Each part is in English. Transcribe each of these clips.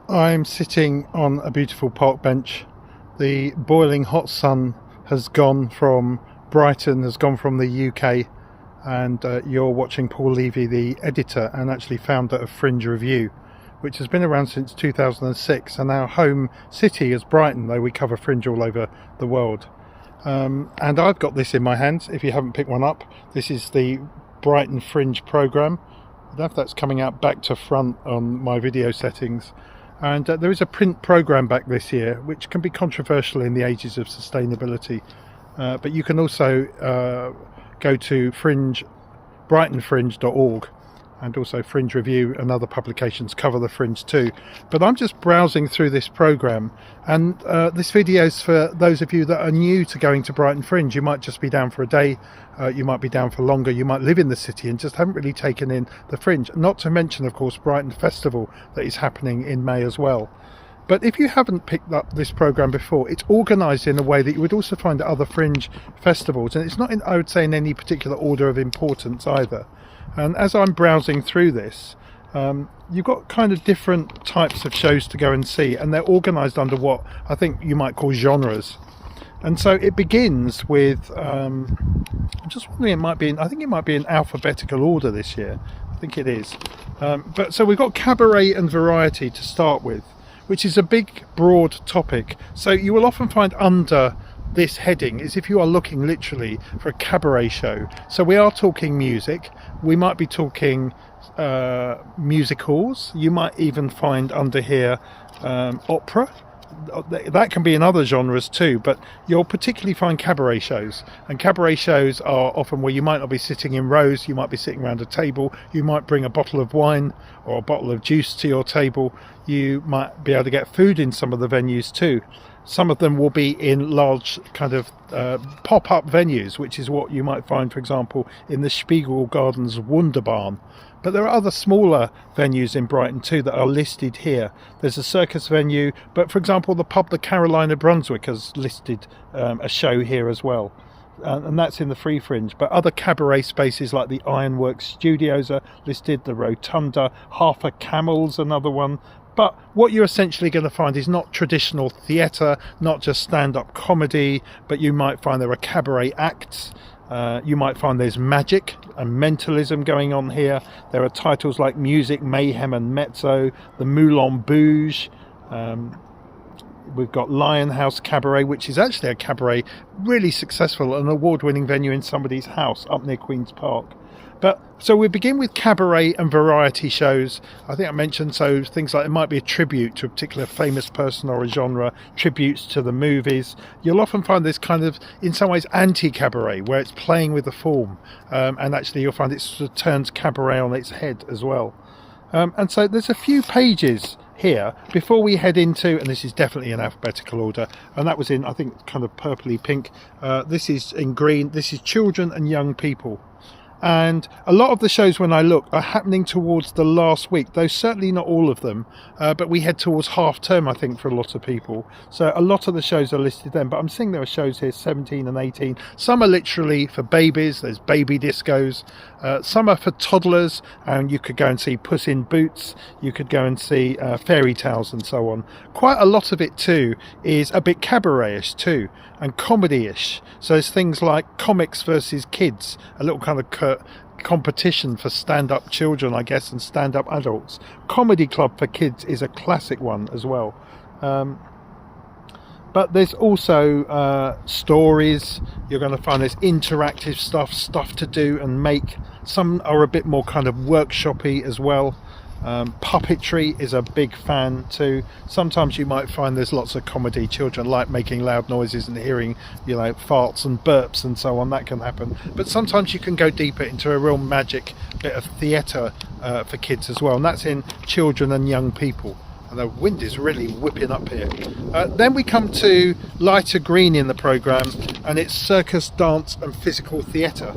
I'm sitting on a beautiful park bench. The boiling hot sun has gone from Brighton, has gone from the UK, and you're watching Paul Levy, the editor and actually founder of FringeReview, which has been around since 2006, and our home city is Brighton, though we cover Fringe all over the world. And I've got this in my hands, if you haven't picked one up. This is the Brighton Fringe programme. I don't know if that's coming out back to front on my video settings. And there is a print programme back this year, which can be controversial in the ages of sustainability. But you can also go to brightonfringe.org, and also FringeReview and other publications cover the Fringe too. But I'm just browsing through this programme, and this video is for those of you that are new to going to Brighton Fringe. You might just be down for a day, you might be down for longer, you might live in the city and just haven't really taken in the Fringe. Not to mention, of course, Brighton Festival that is happening in May as well. But if you haven't picked up this programme before, it's organised in a way that you would also find at other Fringe festivals, and it's not, I would say, in any particular order of importance either. And as I'm browsing through this, you've got kind of different types of shows to go and see, and they're organised under what I think you might call genres. And so it begins with, I'm just wondering, I think it might be in alphabetical order this year. I think it is. But so we've got cabaret and variety to start with, which is a big, broad topic. So you will often find under this heading is if you are looking literally for a cabaret show. So we are talking music. We might be talking musicals. You might even find under here opera. That can be in other genres too, but you'll particularly find cabaret shows. And cabaret shows are often where you might not be sitting in rows, you might be sitting around a table, you might bring a bottle of wine or a bottle of juice to your table, you might be able to get food in some of the venues too. Some of them will be in large kind of pop-up venues, which is what you might find, for example, in the Spiegel Gardens Wunderbarn. But there are other smaller venues in Brighton too that are listed here. There's a circus venue, but for example, the pub the Carolina Brunswick has listed a show here as well. And that's in the Free Fringe. But other cabaret spaces like the Ironworks Studios are listed, the Rotunda, Half a Camel's another one. But what you're essentially going to find is not traditional theatre, not just stand-up comedy, but you might find there are cabaret acts. You might find there's magic and mentalism going on here. There are titles like Music, Mayhem and Mezzo, the Moulin Bouge. We've got Lionhouse Cabaret, which is actually a cabaret, really successful, an award-winning venue in somebody's house up near Queen's Park. But so we begin with cabaret and variety shows. I think I mentioned, so things like it might be a tribute to a particular famous person or a genre, tributes to the movies. You'll often find this kind of, in some ways, anti-cabaret, where it's playing with the form. And actually you'll find it sort of turns cabaret on its head as well. And so there's a few pages here before we head into, and this is definitely in alphabetical order, and that was in, I think, kind of purpley pink. This is in green. This is children and young people. And a lot of the shows, when I look, are happening towards the last week, though certainly not all of them, but we head towards half term, I think, for a lot of people. So a lot of the shows are listed then, but I'm seeing there are shows here 17 and 18. Some are literally for babies, there's baby discos. Some are for toddlers, and you could go and see Puss in Boots, you could go and see fairy tales and so on. Quite a lot of it too is a bit cabaret-ish too, and comedy-ish. So there's things like comics versus kids, a little kind of competition for stand-up children, I guess, and stand-up adults. Comedy Club for kids is a classic one as well. But there's also stories. You're going to find there's interactive stuff to do and make. Some are a bit more kind of workshoppy as well. Puppetry is a big fan too. Sometimes you might find there's lots of comedy. Children like making loud noises and hearing, farts and burps and so on. That can happen. But sometimes you can go deeper into a real magic bit of theatre for kids as well, and that's in children and young people. And the wind is really whipping up here. Then we come to lighter green in the programme, and it's circus, dance and physical theatre.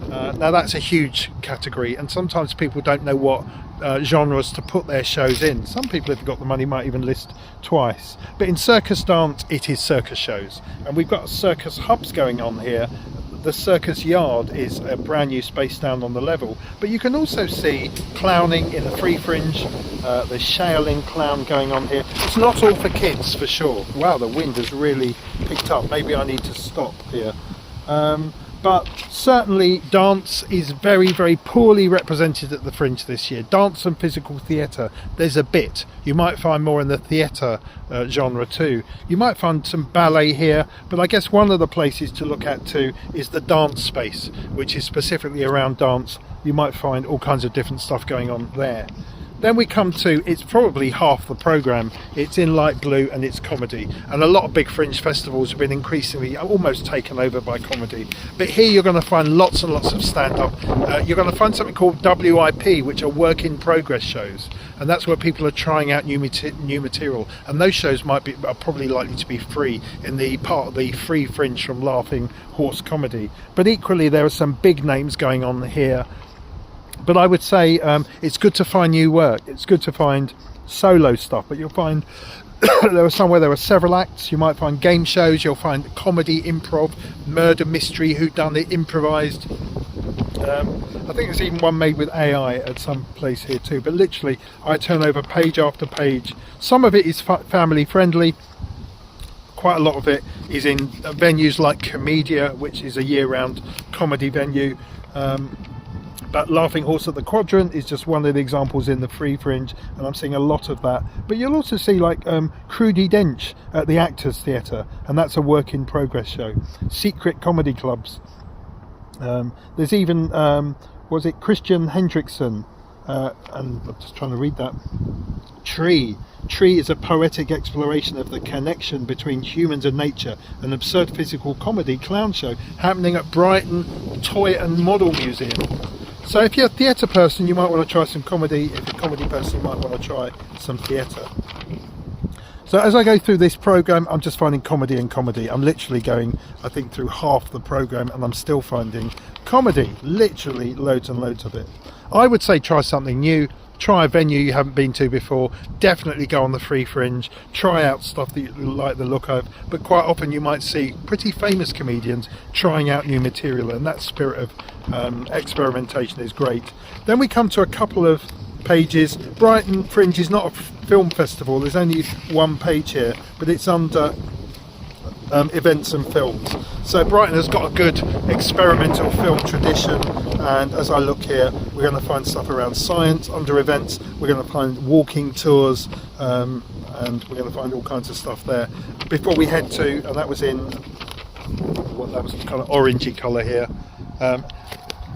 Now that's a huge category, and sometimes people don't know what genres to put their shows in. Some people, if they've got the money, might even list twice. But in circus dance, it is circus shows. And we've got circus hubs going on here. The circus yard is a brand new space down on the level. But you can also see clowning in the Free Fringe. The Shaolin clown going on here. It's not all for kids, for sure. Wow, the wind has really picked up. Maybe I need to stop here. But certainly dance is very, very poorly represented at the Fringe this year. Dance and physical theatre, there's a bit. You might find more in the theatre genre too. You might find some ballet here, but I guess one of the places to look at too is the dance space, which is specifically around dance. You might find all kinds of different stuff going on there. Then we come to, it's probably half the programme. It's in light blue and it's comedy. And a lot of big Fringe festivals have been increasingly almost taken over by comedy. But here you're going to find lots and lots of stand-up. You're going to find something called WIP, which are work in progress shows. And that's where people are trying out new material. And those shows are probably likely to be free in the part of the Free Fringe from Laughing Horse Comedy. But equally, there are some big names going on here. But I would say it's good to find new work. It's good to find solo stuff. But you'll find there were several acts. You might find game shows. You'll find comedy, improv, murder mystery, whodunit, improvised. I think there's even one made with AI at some place here too. But literally, I turn over page after page. Some of it is family friendly. Quite a lot of it is in venues like Comedia, which is a year-round comedy venue. But Laughing Horse at the Quadrant is just one of the examples in the Free Fringe, and I'm seeing a lot of that. But you'll also see like Crudy Dench at the Actors Theatre, and that's a work in progress show. Secret comedy clubs. There's even, was it Christian Hendrickson? And I'm just trying to read that. Tree is a poetic exploration of the connection between humans and nature, an absurd physical comedy clown show happening at Brighton Toy and Model Museum. So if you're a theatre person, you might want to try some comedy. If you're a comedy person, you might want to try some theatre. So as I go through this programme, I'm just finding comedy and comedy. I'm literally going, I think, through half the programme, and I'm still finding comedy, literally loads and loads of it. I would say try something new. Try a venue you haven't been to before. Definitely go on the Free Fringe. Try out stuff that you like the look of. But quite often you might see pretty famous comedians trying out new material, and that spirit of experimentation is great. Then we come to a couple of pages. Brighton Fringe is not a film festival. There's only one page here, but it's under events and films. So Brighton has got a good experimental film tradition, and as I look here, we're going to find stuff around science. Under events, we're going to find walking tours, and we're going to find all kinds of stuff there. Before we head to, and that was in, that was kind of orangey colour here.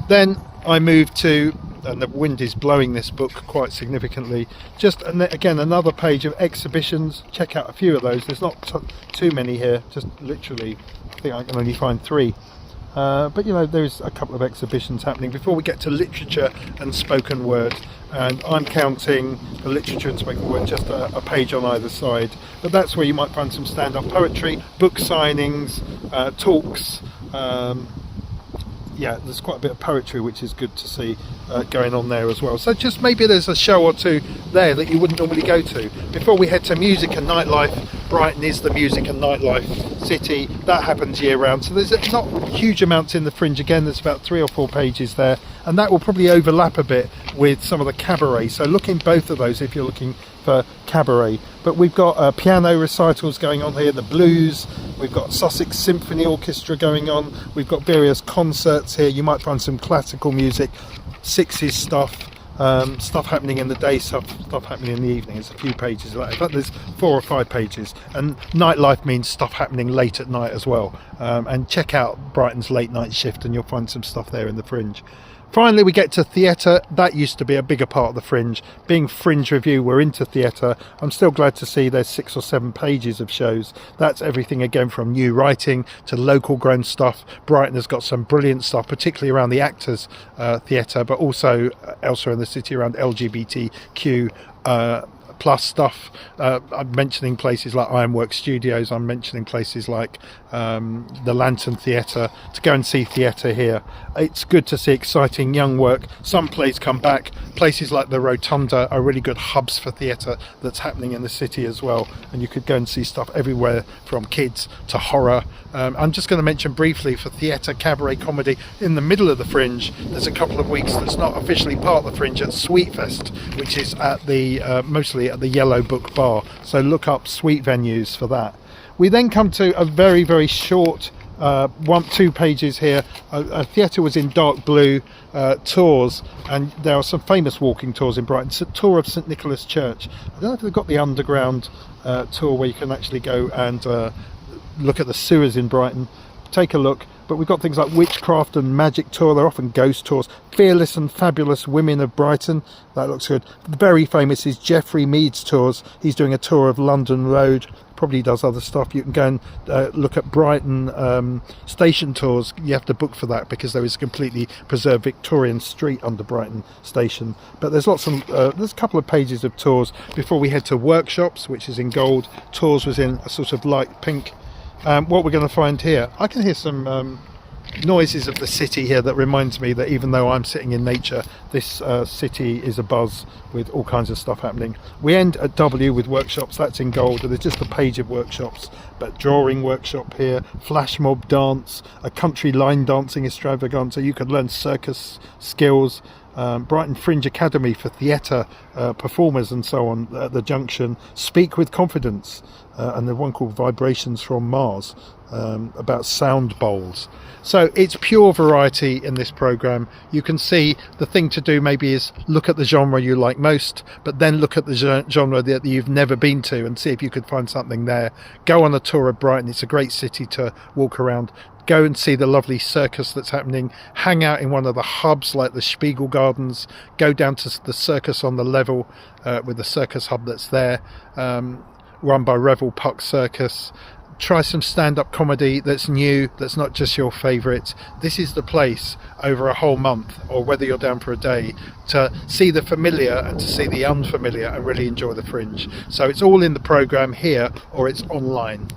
Then I moved to, and the wind is blowing this book quite significantly, just again another page of exhibitions. Check out a few of those. There's not too many here, just literally I think I can only find 3, but you know, there's a couple of exhibitions happening before we get to literature and spoken word, and I'm counting the literature and spoken word just a page on either side. But that's where you might find some stand-up poetry, book signings, talks. Yeah, there's quite a bit of poetry, which is good to see going on there as well. So just maybe there's a show or two there that you wouldn't normally go to. Before we head to music and nightlife, Brighton is the music and nightlife city. That happens year round. So there's not huge amounts in the Fringe. Again, there's about 3 or 4 pages there. And that will probably overlap a bit with some of the cabaret. So look in both of those if you're looking for cabaret. But we've got piano recitals going on here, the blues, we've got Sussex Symphony Orchestra going on, we've got various concerts here. You might find some classical music, 60s stuff, stuff happening in the day, stuff happening in the evening. There's a few pages of that. In fact, there's 4 or 5 pages. And nightlife means stuff happening late at night as well. And check out Brighton's late night shift and you'll find some stuff there in the Fringe. Finally, we get to theatre. That used to be a bigger part of the Fringe. Being FringeReview, we're into theatre. I'm still glad to see there's 6 or 7 pages of shows. That's everything again from new writing to local grown stuff. Brighton has got some brilliant stuff, particularly around the Actors Theatre, but also elsewhere in the city around LGBTQ plus stuff. I'm mentioning places like Ironwork Studios, I'm mentioning places like the Lantern Theatre, to go and see theatre here. It's good to see exciting young work. Some plays come back. Places like the Rotunda are really good hubs for theatre that's happening in the city as well, and you could go and see stuff everywhere from kids to horror. I'm just going to mention briefly for theatre, cabaret, comedy, in the middle of the Fringe there's a couple of weeks that's not officially part of the Fringe at Sweetfest, which is at the mostly at the Yellow Book Bar, so look up sweet venues for that. We then come to a very, very short 2 pages here. A theatre was in dark blue tours, and there are some famous walking tours in Brighton. It's a tour of St Nicholas Church. I don't know if they've got the underground tour where you can actually go and look at the sewers in Brighton. Take a look. But we've got things like Witchcraft and Magic Tour. They're often ghost tours. Fearless and Fabulous Women of Brighton. That looks good. Very famous is Geoffrey Mead's tours. He's doing a tour of London Road. Probably does other stuff. You can go and look at Brighton station tours. You have to book for that because there is a completely preserved Victorian street under Brighton station. But there's lots of there's a couple of pages of tours before we head to workshops, which is in gold. Tours was in a sort of light pink. What we're going to find here, I can hear some noises of the city here that reminds me that even though I'm sitting in nature, this city is abuzz with all kinds of stuff happening. We end at W with workshops. That's in gold, and there's just a page of workshops. But drawing workshop here, flash mob dance, a country line dancing extravaganza. You can learn circus skills. Brighton Fringe Academy for theatre performers and so on at the Junction. Speak with Confidence, and there's one called Vibrations from Mars about sound bowls. So it's pure variety in this programme. You can see the thing to do maybe is look at the genre you like most, but then look at the genre that you've never been to and see if you could find something there. Go on a tour of Brighton. It's a great city to walk around. Go and see the lovely circus that's happening. Hang out in one of the hubs like the Spiegel Gardens. Go down to the circus on the level with the circus hub that's there, run by Revel Puck Circus. Try some stand-up comedy that's new, that's not just your favourite. This is the place over a whole month, or whether you're down for a day, to see the familiar and to see the unfamiliar and really enjoy the Fringe. So it's all in the programme here, or it's online.